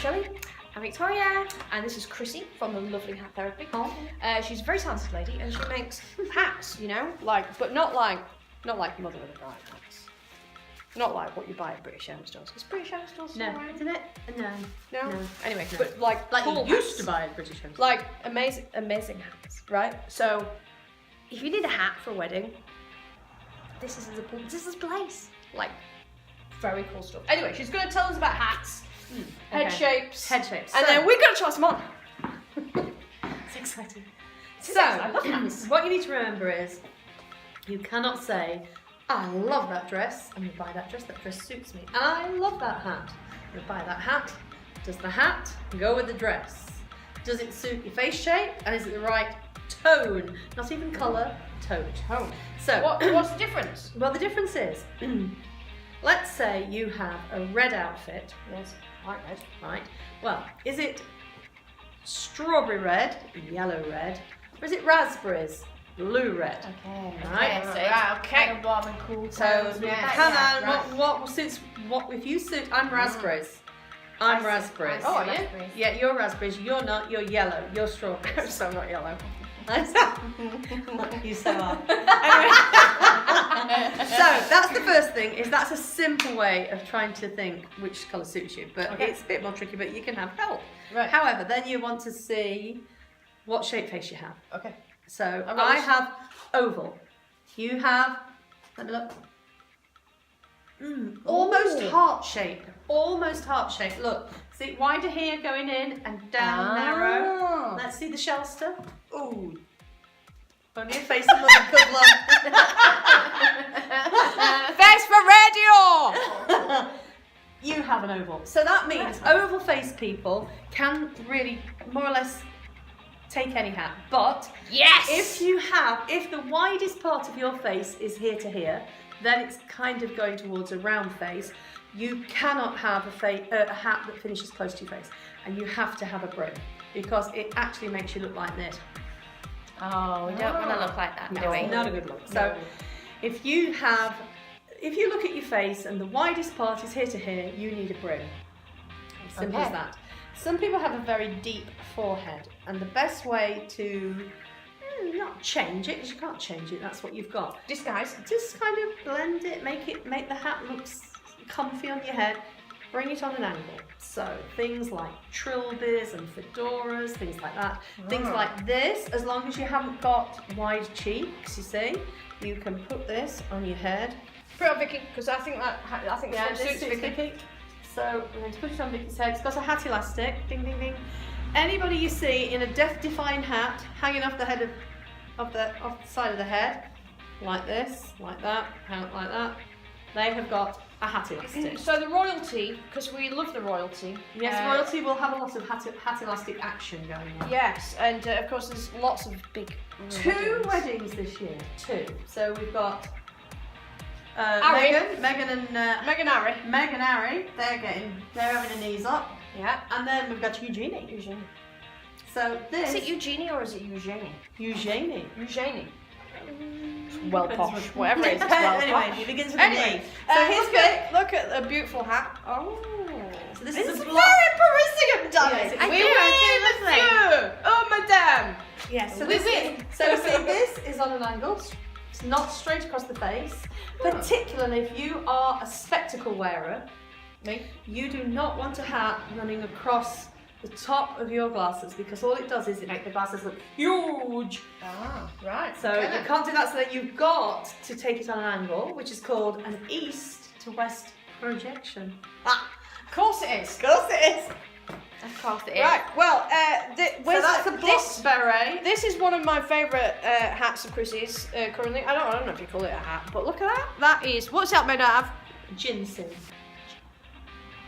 Shelley. I'm Victoria, and this is Chrissie from the Lovely Hat Therapy. She's a very talented lady, and she makes hats, you know, but not like Mother of the Bride hats. Not like what you buy at British Home Stores. Is British Home Stores still around? Isn't it? No. Anyway, No. but like cool you used hats. to buy at British Home Stores. Like amazing hats, right? So if you need a hat for a wedding, this is the place. Like very cool stuff. Anyway, she's going to tell us about hats. Head shapes. Head shapes. And then we're going to try some on. It's exciting. So, I love hats. What you need to remember is, you cannot say, I love that dress, I'm going to buy that dress suits me. And I love that hat, I'm going to buy that hat. Does the hat go with the dress? Does it suit your face shape? And is it the right tone? Not even colour, tone. So, What's the difference? well, the difference is, let's say you have a red outfit. Yes, light red. Right. Well, is it strawberry red, yellow red, or is it raspberries, blue red? Okay. Right. Okay. Warm and cool. So what suits what? If you suit, I'm raspberries. I'm raspberries. Oh, yeah. Yeah, you're raspberries. You're not. You're yellow. You're strawberries. So I'm not yellow. You so are. Anyway. So that's the first thing. That's a simple way of trying to think which colour suits you, but it's a bit more tricky. But you can have help. Right. However, then you want to see what shape face you have. Okay. So I have oval. You have. Let me look. Almost heart shape. Almost heart shape. Look. See, wider here going in and down narrow. Let's see the shell stuff. Ooh. Only a face and look good luck. Face for radio! You have an oval. So that means oval face people can really more or less take any hat. But Yes! if the widest part of your face is here to here, then it's kind of going towards a round face. You cannot have a hat that finishes close to your face, and you have to have a brim because it actually makes you look like this. Oh, we don't want to look like that, do we? It's not a good look. So if you look at your face and the widest part is here to here, you need a brim. As simple as that. Some people have a very deep forehead, and the best way to not change it, because you can't change it, that's what you've got. Disguise. Just kind of blend it, make the hat look comfy on your head, bring it on an angle. So things like trilbies and fedoras, things like that. Things like this, as long as you haven't got wide cheeks, you see, you can put this on your head. Put it on Vicky, because I think this one suits Vicky. So we're going to put it on Vicky's head. It's got a hat elastic. Ding, ding, ding. Anybody you see in a death-defying hat hanging off the head off the side of the head, like this, like that, like that, they have got a hat elastic. So the royalty, because we love the royalty. Yes, royalty will have a lot of hat elastic action going on. Yes, and of course there's lots of big Two weddings this year. Two. So we've got Harry. Meghan and Harry. They're having a knees up. Yeah. And then we've got Eugenie. So this. Is it Eugenie or is it Eugenie? Eugenie. Well posh, whatever it is. It's well Anyway, posh. it begins with an E. So So look at the beautiful hat. Oh. So this It's is a very block. Parisian, darling. Yes, I we do, were lovely. Oh, madame. Yes. So With this it. is, so see, this is on an angle. It's not straight across the face. Particularly if you are a spectacle wearer. Me? You do not want a hat running across the top of your glasses because all it does is it makes the glasses look huge. Ah, right. So you can't do that. So then you've got to take it on an angle, which is called an east to west projection. Of course it is. Of course it is. Right. Well, So that's a block beret. This is one of my favourite hats of Chrissie's currently. I don't know if you call it a hat, but look at that. That is, what's that made out of? Ginseng.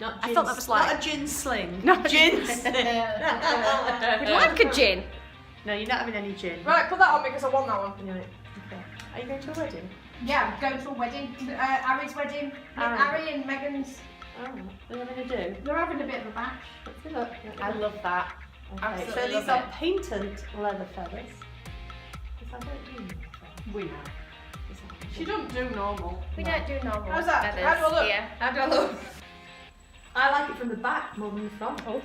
Not I thought that was like- not a gin sling. Not ginseng. Would you like a gin? No, you're not having any gin. Right, put that on me because I want that one. Right. Okay. Are you going to a wedding? Yeah, I'm going to a wedding. Harry's wedding. Harry. Harry and Meghan's. Oh, what are you going to do? They're having a bit of a bash. Let's have a look. I love that. Okay, absolutely so these love are patent leather feathers. If I don't do leather feathers. We know. She doesn't do normal. We don't do normal How's that? feathers How do I look? here. How do I look? I like it from the back more than the front. Oh.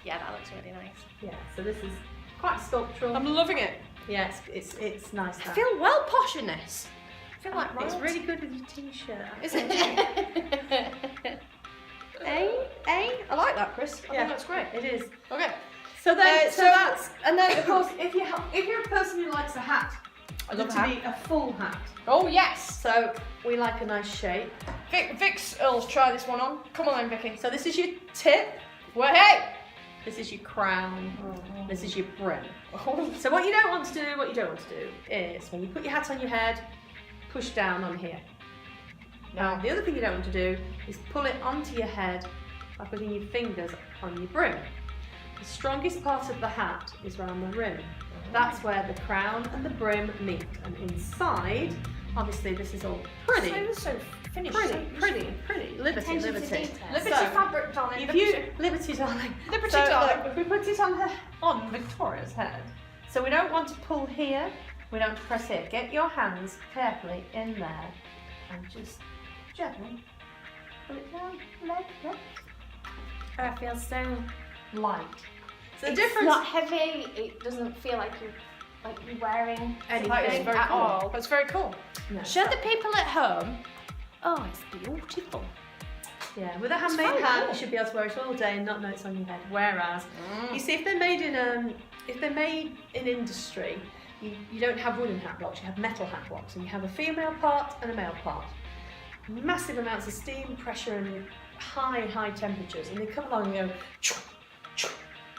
Yeah, that looks really nice. Yeah, so this is quite sculptural. I'm loving it. Yeah, it's nice. I feel well posh in this. I feel like It's royalty. really good with your t-shirt. Isn't it? I like that, Chris. I think that's great. It is. Okay. So then, So- so that's, and then of course, if you're a person who likes a hat, I love to a hat. be a full hat. Oh yes. So we like a nice shape. Vix, let's try this one on. Come on then, Vicky. So this is your tip. Well, hey. This is your crown. This is your brim. Oh. So what you don't want to do is when you put your hat on your head, push down on here. Now the other thing you don't want to do is pull it onto your head by putting your fingers on your brim. The strongest part of the hat is around the rim. That's where the crown and the brim meet. And inside, obviously this is all pretty. So finished. Pretty. Liberty. Attention to detail. Liberty So, fabric, darling. if you Liberty darling. Liberty So, darling. look, if we put it on Victoria's head, so we don't want to pull here, we don't want to press here. Get your hands carefully in there and just gently pull it down, left. I feel so Light. So the it's difference. not heavy. It doesn't feel like you're wearing Anything. That is very at cool. all. That's very cool. No. Show the people at home. Oh, it's beautiful. Yeah, with a It's handmade very hat, cool. you should be able to wear it all day and not know it's on your head. Whereas, you see, if they're made in industry, you don't have wooden hat blocks. You have metal hat blocks, and you have a female part and a male part. Massive amounts of steam, pressure, and high temperatures, and they come along and go choo, choo,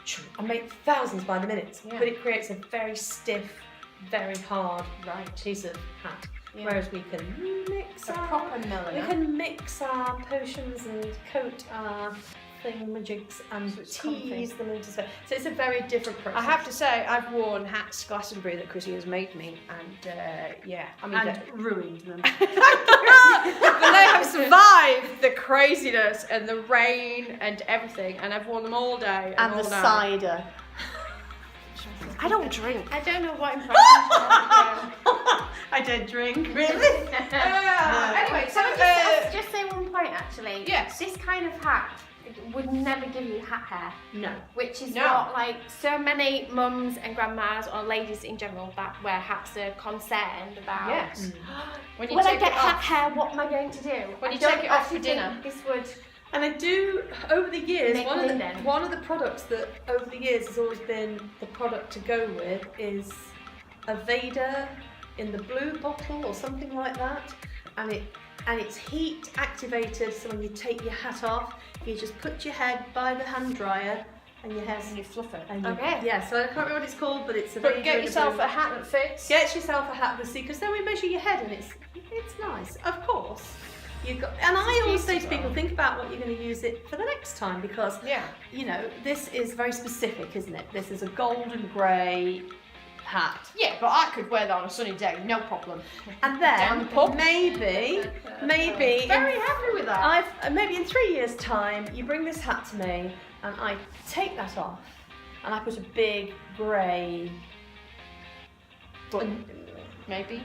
choo, and make thousands by the minute. Yeah. But it creates a very stiff, very hard Right. piece of hat. Yeah. Whereas we can mix a our proper we milliner. can mix our potions and coat our thingamajigs and So it's comfy. tease them into stuff. So it's a very different process. I have to say, I've worn hats, Glastonbury, that Chrissie has made me, and yeah, I mean, and ruined them. but they have survived the craziness and the rain and everything, and I've worn them all day and all the night. cider. I don't drink. I don't know what impression to I don't drink, really. Anyway, so I'll just say one point actually. Yes. This kind of hat would never give you hat hair, No. which is No. what like so many mums and grandmas or ladies in general that wear hats are concerned about. yes. When you When I take get it hat off, hair, what am I going to do? When I you don't take it off actually for think dinner. This would. And I do, over the years, Make one linen. of the products that over the years has always been the product to go with is a Vader in the blue bottle or something like that, and it's heat activated. So when you take your hat off, you just put your head by the hand dryer and your hair's and you fluff it. and you- Okay. yeah. So I can't remember what it's called, but it's a But Vader get in the yourself blue- a hat that fits. Get yourself a hat with because then we measure your head and it's nice, of course. And I always say to beautiful. people, think about what you're going to use it for the next time because Yeah. you know this is very specific, isn't it? This is a golden grey hat, Yeah, but I could wear that on a sunny day, no problem. and Down the then pub. maybe Very happy with that. maybe in 3 years' time you bring this hat to me and I take that off and I put a big grey, Maybe.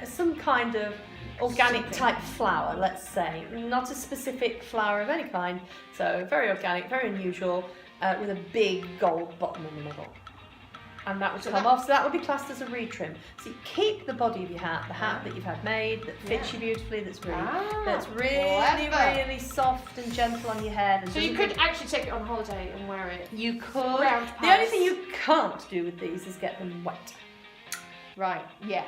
some kind of organic type flower, let's say, not a specific flower of any kind, so very organic, very unusual, with a big gold bottom in the middle. And that would So come that- off, so that would be classed as a retrim. So you keep the body of your hat, the hat that you've had made, that fits you beautifully, that's really, clever. really soft and gentle on your head. And So you doesn't could actually take it on holiday and wear it. You could. Round The only pass. thing you can't do with these is get them wet. Right, yeah.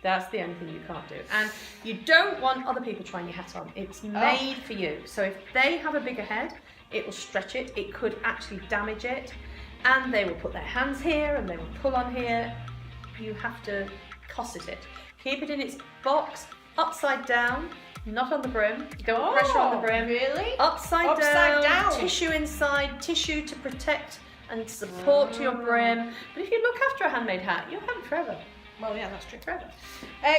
That's the only thing you can't do. And you don't want other people trying your hat on. It's made for you. So if they have a bigger head, it will stretch it. It could actually damage it. And they will put their hands here and they will pull on here. You have to cosset it. Keep it in its box, upside down, not on the brim. You don't want pressure on the brim. Really? Upside Upside down. Tissue inside, tissue to protect and support your brim. But if you look after a handmade hat, you'll have it forever. Well, yeah, that's true. Forever.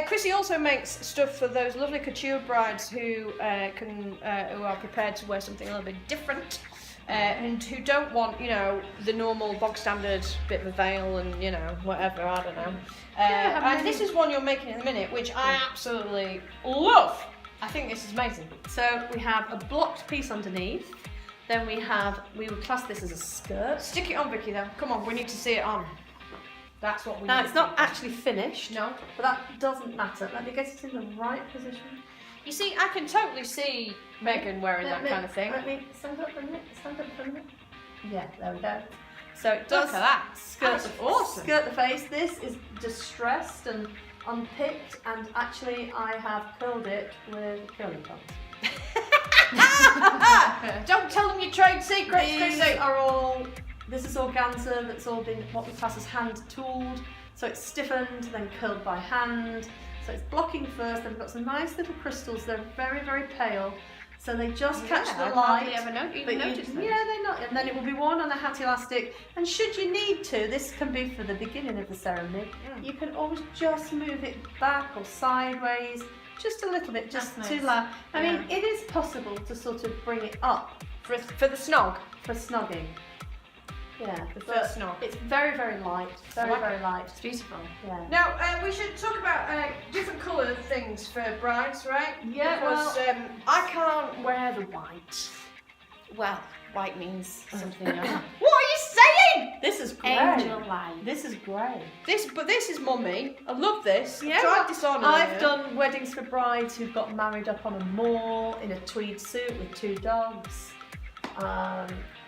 Chrissie also makes stuff for those lovely couture brides who who are prepared to wear something a little bit different, and who don't want, you know, the normal bog standard bit of a veil and, you know, whatever. I don't know. And this is one you're making in a minute, which I absolutely love. I think this is amazing. So we have a blocked piece underneath. Then we would class this as a skirt. Stick it on, Vicky, then. Come on, we need to see it on. That's what we Now need. it's not actually finished. No. But that doesn't matter. Let me get it in the right position. You see, I can totally see Megan wearing that kind of thing. Let me stand up for a minute. Stand up for a minute. Yeah, there we go. So it does Look at that. skirt, That's awesome. skirt the face. This is distressed and unpicked, and actually I have curled it with curling pins. Don't tell them your trade secrets, These Chrissie. are all. This is organza that's all been what we class as hand tooled. So it's stiffened, then curled by hand. So it's blocking first. Then we've got some nice little crystals. They're very, very pale. So they just catch the I light. hardly ever But noticed those. yeah, they're not. And then it will be worn on a hat elastic. And should you need to, this can be for the beginning of the ceremony. You can always just move it back or sideways, just a little bit, just That's to nice. allow. I mean, it is possible to sort of bring it up For the snog. for snogging. Yeah, For the but snog. it's very, very light. Very, like very light. It's beautiful. Yeah. Now, we should talk about different colour things for brides, right? Yeah, Because I can't wear the white. Well, white means something else. What are you saying? This is grey. Angel light. This is grey. This is mummy. I love this. Yeah, Tried this on. I've earlier. done weddings for brides who've got married up on a moor in a tweed suit with 2 dogs.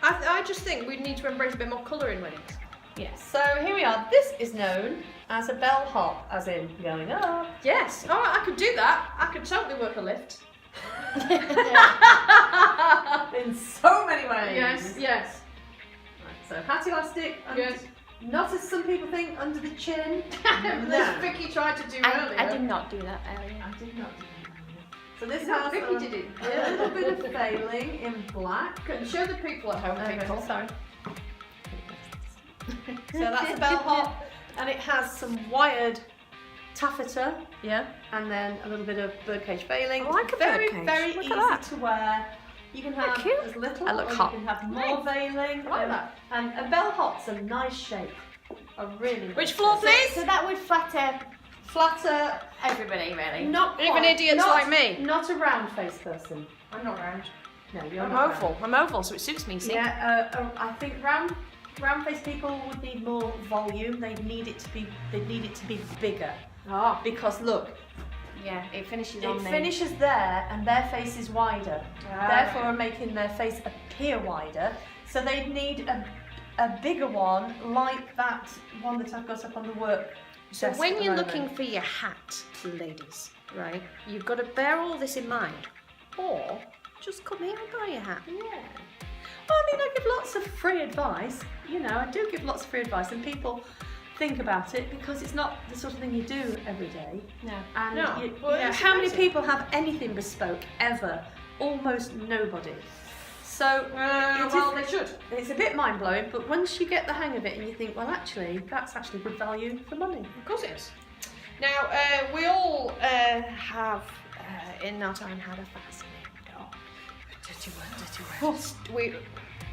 I just think we need to embrace a bit more colour in weddings. Yes. So here we are. This is known as a bellhop, as in going up. Yes. Oh, I could do that. I could totally work a lift. In so many ways. Yes. Right, so hat elastic. Yes. Not as some people think under the chin. This Vicky tried to do earlier. I did not do that earlier. I did not do that. So this No, has Vicky did it. a little bit of veiling in black. Can show the people at home, Okay, people. sorry. So that's a bellhop, and it has some wired taffeta, Yeah. and then a little bit of birdcage veiling. I like a very, birdcage. very Look easy at that. to wear. You can have cute. as little, I look or hot. you can have more veiling. I like that. And a bellhop's a nice shape. A really nice Which floor, shape. please? So that would flatter Flatter, everybody, really. not Even quite, idiots not- like me. Not a round face person. I'm not round. No, you're I'm not oval. round. I'm oval, so it suits me. See? Yeah, I think round face people would need more volume. They need it to be bigger. Ah. Because look, Yeah, it finishes it on me. finishes there and their face is wider. Therefore making their face appear wider. So they need a bigger one like that one that I've got up on the work. So desk when at the you're moment. looking for your hat, ladies, right, you've got to bear all this in mind. Or just come here and buy your hat. Yeah. Well, I mean, I give lots of free advice. You know, I do give lots of free advice, and people think about it because it's not the sort of thing you do every day. No. And No. you Well, know, it's how many amazing. people have anything bespoke ever? Almost nobody. So They should. it's a bit mind blowing, but once you get the hang of it and you think, well, actually, that's actually good value for money. Of course it is. Now, we all have, in our time, had a fascinating dog.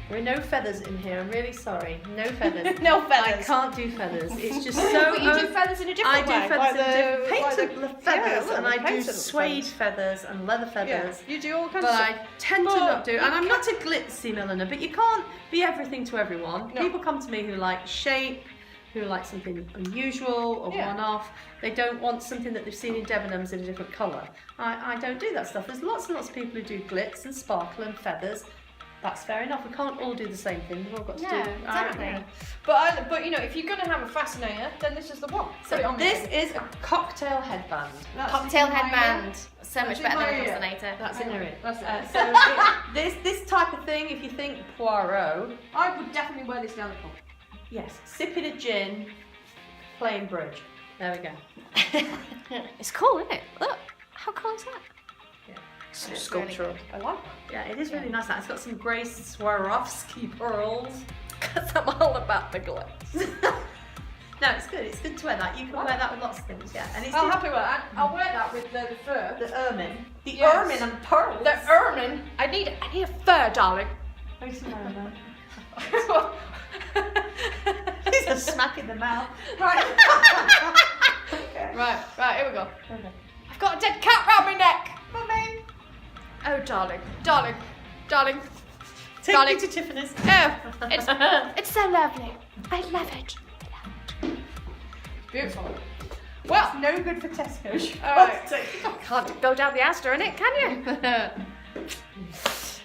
There are no feathers in here. I'm really sorry. No feathers. No I feathers. can't do feathers. It's just so. But you do feathers in a I different do way. feathers like in different like painted feathers, yeah, and I do painted suede feathers. feathers and leather Yeah, feathers. you do all kinds But of I stuff. tend to But not do, you and I'm not a glitzy milliner. But you can't be everything to everyone. No. People come to me who like shape, who like something unusual or Yeah. one-off. They don't want something that they've seen in Debenhams in a different colour. I don't do that stuff. There's lots and lots of people who do glitz and sparkle and feathers. That's fair enough. We can't all do the same thing. We've all got to No, do. exactly. But you know, if you're going to have a fascinator, then this is the one. Put it So on this me. is a cocktail headband. That's Cocktail in my ear. headband. So much That's in better than my a ear. fascinator. That's in your ear. That's it. So this type of thing, if you think Poirot, I would definitely wear this down the pub. yes, sipping a gin, playing bridge. There we go. It's cool, isn't it? Look, how cool is that? Yeah. So It's sculptural. really I like that. Yeah, it is really nice. That it's got some grey Swarovski pearls. Because I'm all about the glitz. No, it's good. It's good to wear that. You can wear that with lots of things. Yeah, and it's I'm happy with that. I'll wear that with the fur. the ermine, the Yes. ermine and pearls. The ermine. I need a fur, darling. Who's the ermine? He's a smack in the mouth. Right. Okay. Right, here we go. Okay. I I've got a dead cat round my neck. Mummy. Oh, darling, darling, darling. Take Darling. me to Tiffany's. Oh, It's so lovely. I love it. beautiful. Well, It's no good for Tesco. Alright. can't go down the Astor in it, can you?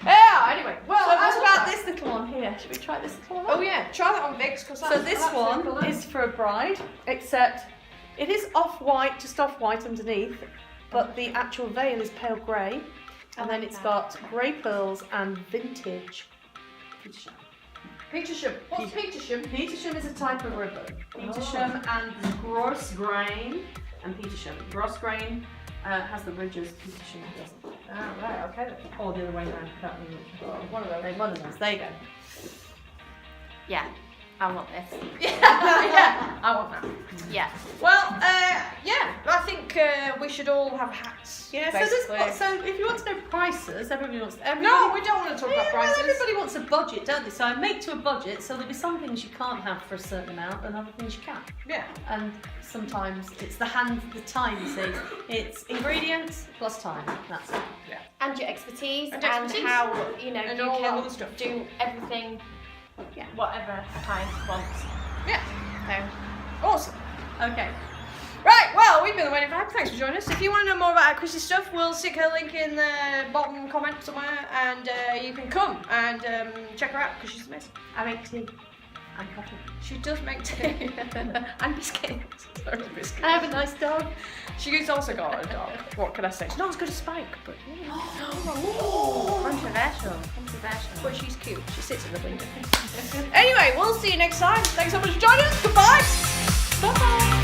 Yeah, anyway. Well, So I what love about that. this little one here? Should we try this little one? Oh yeah, try that on Vix. So this one is for a bride, except it is off-white, just off-white underneath, but the actual veil is pale grey, and then it's got grey pearls and vintage Petersham. Petersham. What's Petersham? Petersham is a type of ribbon. Petersham and gross grain and Petersham. Gross grain has the ridges, Petersham doesn't. Ah, right, okay then. Or the other way around, can't remember which one. One of those. One of those, there you go. Yeah, I want this. Yeah, I want that. Yeah. Well, yeah, I think we should all have hats. Yeah, basically. so if you want to know prices, everybody wants. No, we don't want to talk about Well, prices. everybody wants a budget, don't they? So I make to a budget, so there'll be some things you can't have for a certain amount, and other things you can. Yeah. And sometimes it's the time. You see, it's ingredients plus time. That's it. Yeah. And your expertise And and, expertise. how you And you all that can other stuff. do everything. Yeah. Whatever a client wants. Yeah. So Awesome. Okay. Right, well, we've been the Weddding Vibe. Thanks for joining us. If you want to know more about Chrissie's stuff, we'll stick her link in the bottom comment somewhere, and you can come and check her out because she's amazing. I make tea and coffee. She does make tea and biscuits. Sorry, biscuits. I have a nice dog. She's also got a dog. What can I say? She's not as good as Spike, but controversial. Controversial. but she's cute. She sits in the window. Anyway, we'll see you next time. Thanks so much for joining us. Goodbye. Bye bye.